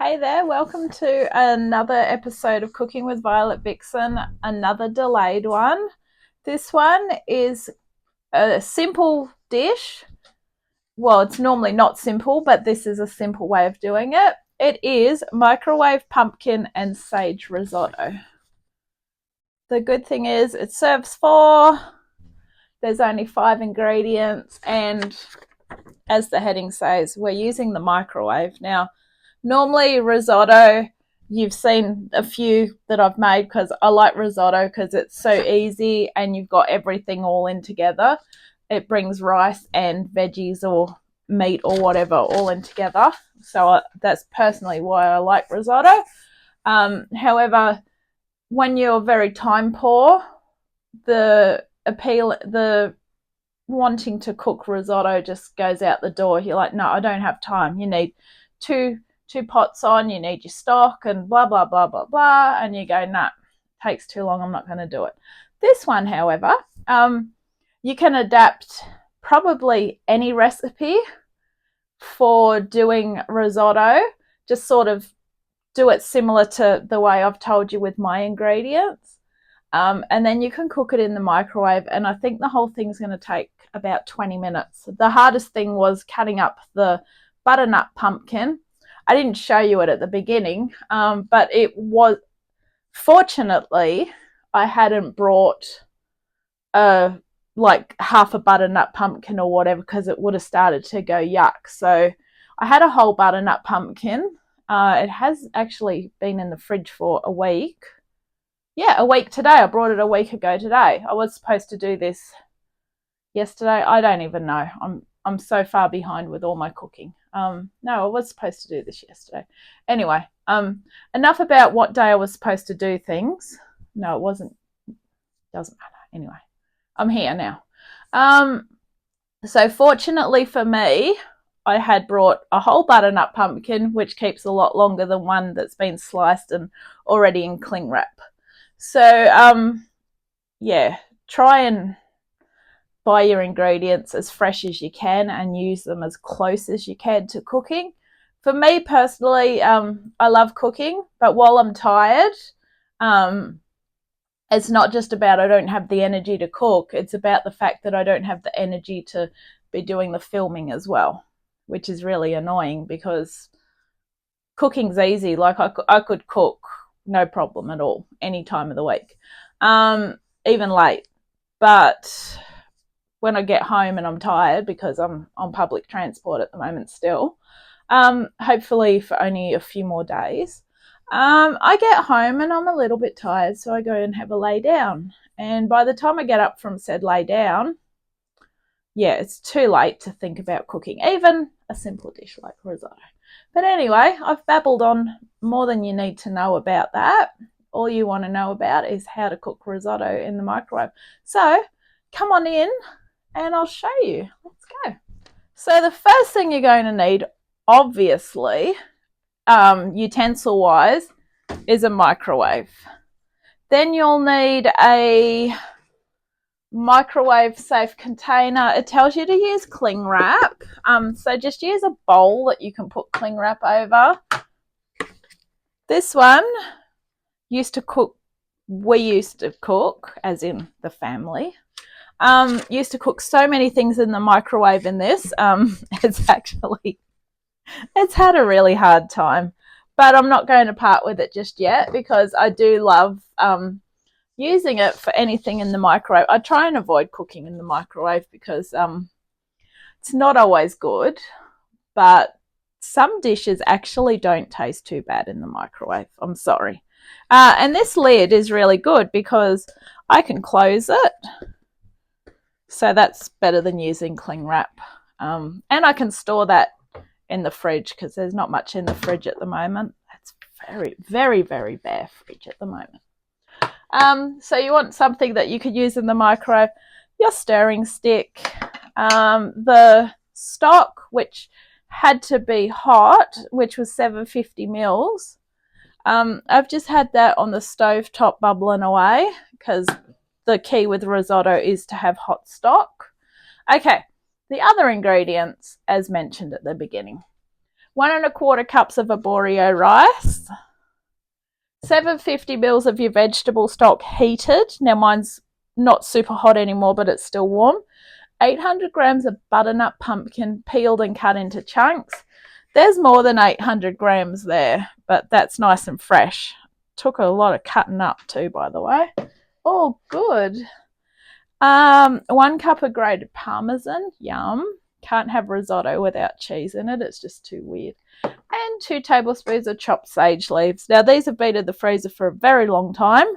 Hey there, welcome to another episode of Cooking with Violet Vixen, another delayed one. This one is a simple dish. Well, it's normally not simple, but this is a simple way of doing it. It is microwave pumpkin and sage risotto. The good thing is it serves four. There's only 5 ingredients, and as the heading says, we're using the microwave. Now, normally risotto, you've seen a few that I've made because I like risotto because it's so easy and you've got everything all in together. It brings rice and veggies or meat or whatever all in together. So that's personally why I like risotto. However, when you're very time poor, the wanting to cook risotto just goes out the door. You're like, no, I don't have time. You need two pots on, you need your stock and blah, blah, blah, blah, blah. And you go, nah, takes too long. I'm not going to do it. This one, however, you can adapt probably any recipe for doing risotto. Just sort of do it similar to the way I've told you with my ingredients. And then you can cook it in the microwave. And I think the whole thing's going to take about 20 minutes. The hardest thing was cutting up the butternut pumpkin. I didn't show you it at the beginning, but it was, fortunately, I hadn't brought like half a butternut pumpkin or whatever, because it would have started to go yuck. So I had a whole butternut pumpkin. It has actually been in the fridge for a week. Yeah, a week today. I brought it a week ago today. I was supposed to do this yesterday. I don't even know. I'm so far behind with all my cooking. No, I was supposed to do this yesterday. Anyway, enough about what day I was supposed to do things. No, it wasn't. Doesn't matter. Anyway, I'm here now. So fortunately for me, I had brought a whole butternut pumpkin, which keeps a lot longer than one that's been sliced and already in cling wrap. So, yeah, try and buy your ingredients as fresh as you can and use them as close as you can to cooking. For me personally, I love cooking, but while I'm tired, it's not just about I don't have the energy to cook. It's about the fact that I don't have the energy to be doing the filming as well, which is really annoying because cooking's easy. Like I could cook no problem at all any time of the week, even late. But when I get home and I'm tired because I'm on public transport at the moment still, hopefully for only a few more days, I get home and I'm a little bit tired, so I go and have a lay down. And by the time I get up from said lay down, yeah, it's too late to think about cooking, even a simple dish like risotto. But anyway, I've babbled on more than you need to know about that. All you want to know about is how to cook risotto in the microwave. So come on in and I'll show you. Let's go. So the first thing you're going to need, obviously, utensil-wise, is a microwave. Then you'll need a microwave safe container. It tells you to use cling wrap. So just use a bowl that you can put cling wrap over. This one used to cook, as in the family, used to cook so many things in the microwave in this. It's had a really hard time, but I'm not going to part with it just yet because I do love using it for anything in the microwave. I try and avoid cooking in the microwave because it's not always good, but some dishes actually don't taste too bad in the microwave. I'm sorry. And this lid is really good because I can close it. So that's better than using cling wrap. And I can store that in the fridge because there's not much in the fridge at the moment. It's very, very, very bare fridge at the moment. So you want something that you could use in the microwave, your stirring stick, the stock, which had to be hot, which was 750 mils. I've just had that on the stove top bubbling away because the key with risotto is to have hot stock. Okay, the other ingredients, as mentioned at the beginning. 1 1/4 cups of arborio rice, 750 mils of your vegetable stock heated. Now mine's not super hot anymore, but it's still warm. 800 grams of butternut pumpkin peeled and cut into chunks. There's more than 800 grams there, but that's nice and fresh. Took a lot of cutting up too, by the way. Oh, good. 1 cup of grated parmesan. Yum. Can't have risotto without cheese in it. It's just too weird. And 2 tablespoons of chopped sage leaves. Now, these have been in the freezer for a very long time.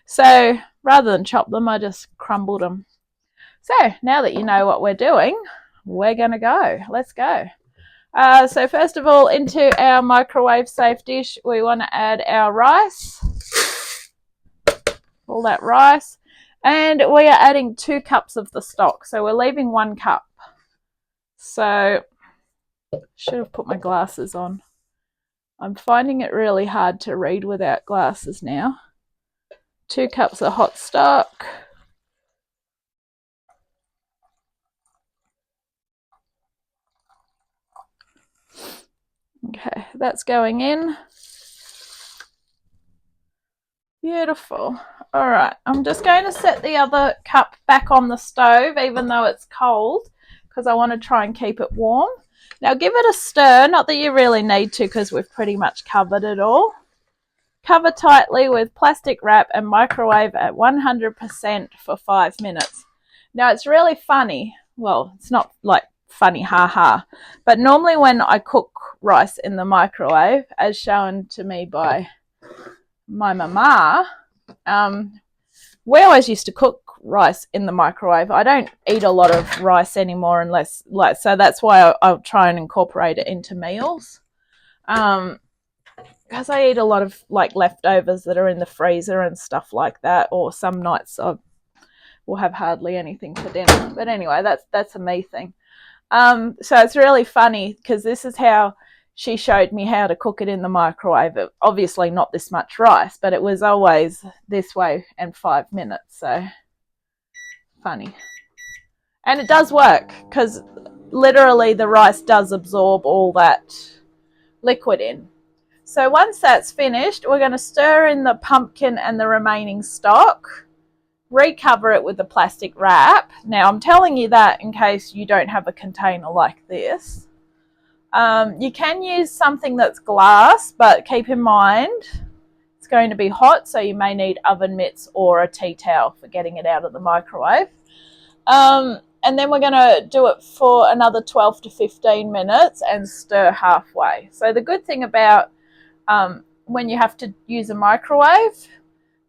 So rather than chop them, I just crumbled them. So now that you know what we're doing, we're going to go. Let's go. So first of all, into our microwave safe dish, we want to add our rice. All that rice. And we are adding 2 cups of the stock. So we're leaving 1 cup. So should have put my glasses on. I'm finding it really hard to read without glasses now. 2 cups of hot stock. Okay, that's going in. Beautiful. All right, I'm just going to set the other cup back on the stove, even though it's cold, because I want to try and keep it warm. Now give it a stir, not that you really need to because we've pretty much covered it all. Cover tightly with plastic wrap and microwave at 100% for 5 minutes. Now it's really funny. Well, it's not like funny, haha. But normally when I cook rice in the microwave, as shown to me by my mama, we always used to cook rice in the microwave. I don't eat a lot of rice anymore unless, like, so that's why I'll try and incorporate it into meals. Because I eat a lot of like leftovers that are in the freezer and stuff like that, or some nights I will have hardly anything for dinner. But anyway, that's a me thing. So it's really funny because this is how she showed me how to cook it in the microwave. Obviously not this much rice, but it was always this way and 5 minutes. So funny. And it does work because literally the rice does absorb all that liquid in. So once that's finished, we're going to stir in the pumpkin and the remaining stock. Recover it with a plastic wrap. Now, I'm telling you that in case you don't have a container like this. You can use something that's glass, but keep in mind it's going to be hot, so you may need oven mitts or a tea towel for getting it out of the microwave. And then we're going to do it for another 12 to 15 minutes and stir halfway. So the good thing about when you have to use a microwave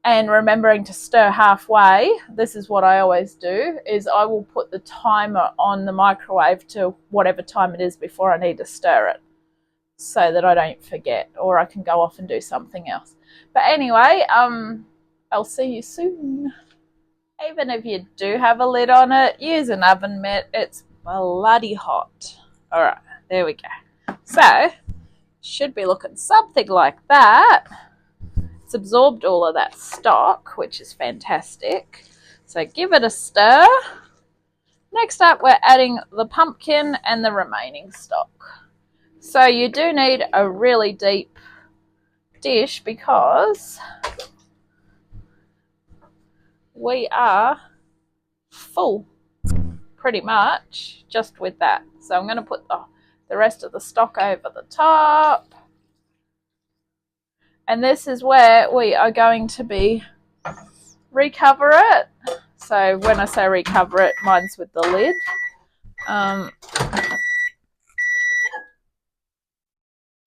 and remembering to stir halfway, this is what I always do, is I will put the timer on the microwave to whatever time it is before I need to stir it so that I don't forget, or I can go off and do something else. But anyway, I'll see you soon. Even if you do have a lid on it, use an oven mitt. It's bloody hot. All right, there we go. So, should be looking something like that. It's absorbed all of that stock, which is fantastic. So give it a stir. Next up, we're adding the pumpkin and the remaining stock. So you do need a really deep dish because we are full pretty much just with that. So I'm going to put the rest of the stock over the top. And this is where we are going to be recover it. So when I say recover it, mine's with the lid.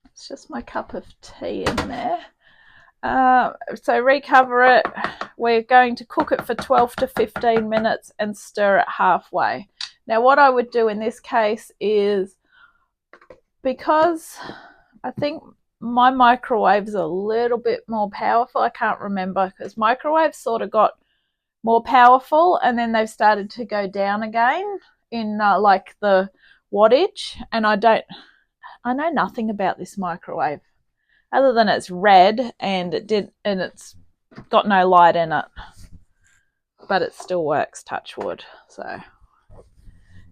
It's just my cup of tea in there. So recover it. We're going to cook it for 12 to 15 minutes and stir it halfway. Now what I would do in this case is, because I think my microwave's a little bit more powerful. I can't remember because microwaves sort of got more powerful and then they've started to go down again in like the wattage. And I know nothing about this microwave other than it's red and it's got no light in it, but it still works, touch wood. So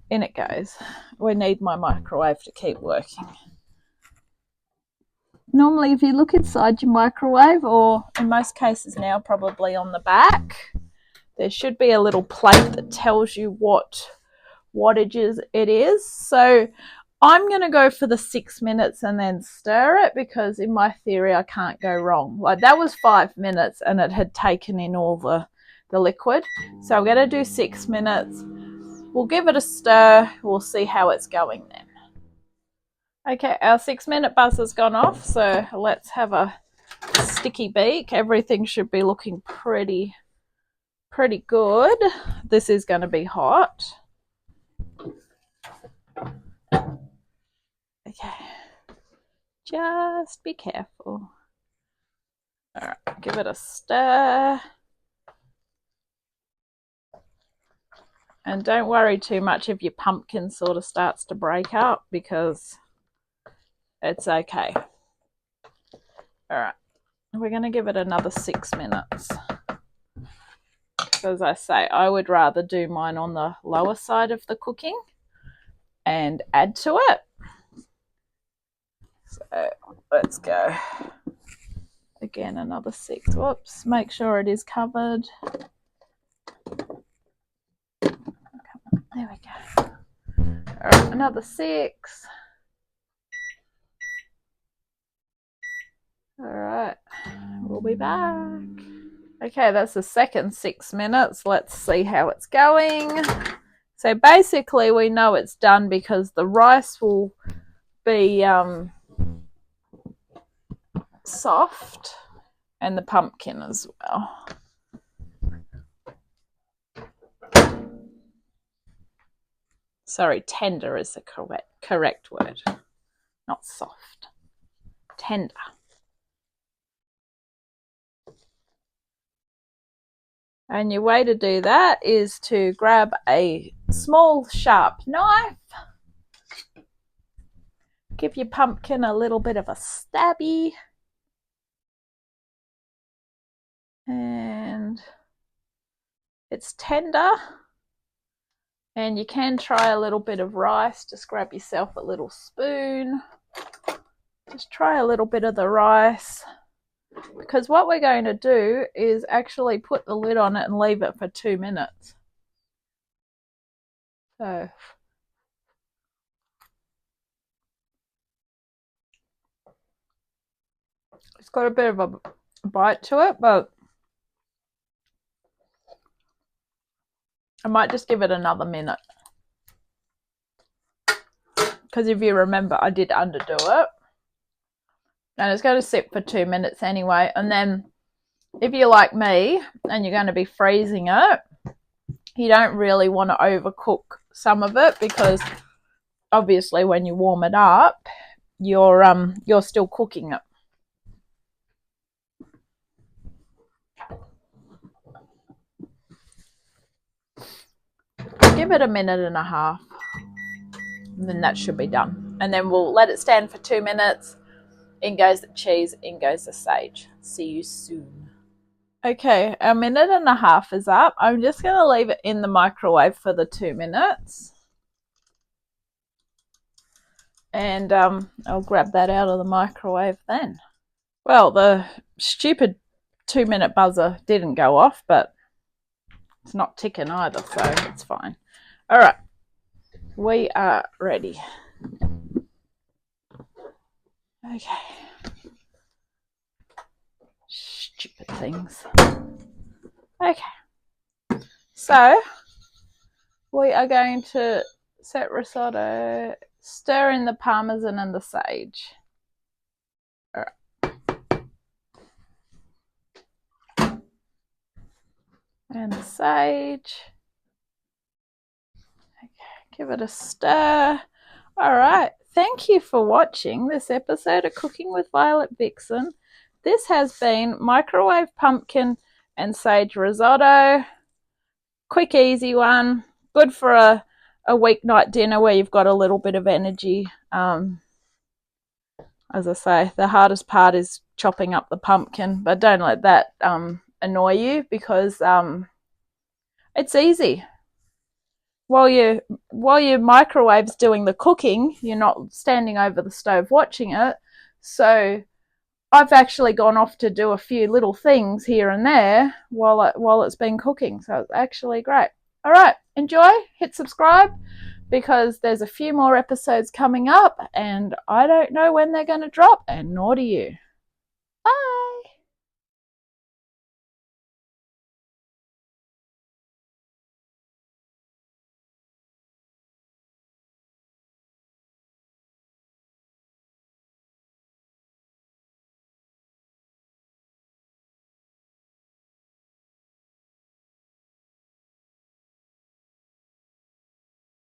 in it goes. We need my microwave to keep working. Normally if you look inside your microwave, or in most cases now probably on the back, there should be a little plate that tells you what wattage it is. So I'm going to go for the 6 minutes and then stir it, because in my theory I can't go wrong. Like that was 5 minutes and it had taken in all the liquid. So I'm going to do 6 minutes. We'll give it a stir. We'll see how it's going then. Okay, our 6 minute buzzer's gone off, so let's have a sticky beak. Everything should be looking pretty good. This is going to be hot. Okay, just be careful. All right, give it a stir. And don't worry too much if your pumpkin sort of starts to break up, because it's okay. All right, we're going to give it another 6 minutes. As I say, I would rather do mine on the lower side of the cooking and add to it. So let's go. Again, another 6. Whoops, make sure it is covered. There we go. All right, another 6. All right, we'll be back. Okay, that's the second 6 minutes. Let's see how it's going. So basically we know it's done because the rice will be soft, and the pumpkin as well. Sorry, tender is the correct word, not soft. Tender. And your way to do that is to grab a small sharp knife, give your pumpkin a little bit of a stabby, and it's tender. And you can try a little bit of rice. Just grab yourself a little spoon. Just try a little bit of the rice, because what we're going to do is actually put the lid on it and leave it for 2 minutes. So it's got a bit of a bite to it, but I might just give it another minute, because if you remember, I did underdo it. And it's going to sit for 2 minutes anyway. And then if you're like me and you're going to be freezing it, you don't really want to overcook some of it, because obviously when you warm it up, you're still cooking it. Give it a minute and a half, and then that should be done. And then we'll let it stand for 2 minutes. In goes the cheese, in goes the sage. See you soon. Okay, our minute and a half is up. I'm just going to leave it in the microwave for the 2 minutes. And I'll grab that out of the microwave then. Well, the stupid 2 minute buzzer didn't go off, but it's not ticking either, so it's fine. All right, we are ready. Okay. Stupid things. Okay. So we are going to set risotto, stir in the parmesan and the sage. All right. And the sage. Okay, give it a stir. All right. Thank you for watching this episode of Cooking with Violet Vixen. This has been microwave pumpkin and sage risotto. Quick, easy one. Good for a weeknight dinner where you've got a little bit of energy. As I say, the hardest part is chopping up the pumpkin, but don't let that annoy you, because it's easy. While your microwave's doing the cooking, you're not standing over the stove watching it. So I've actually gone off to do a few little things here and there while it's been cooking. So it's actually great. All right, enjoy, hit subscribe, because there's a few more episodes coming up and I don't know when they're going to drop, and nor do you.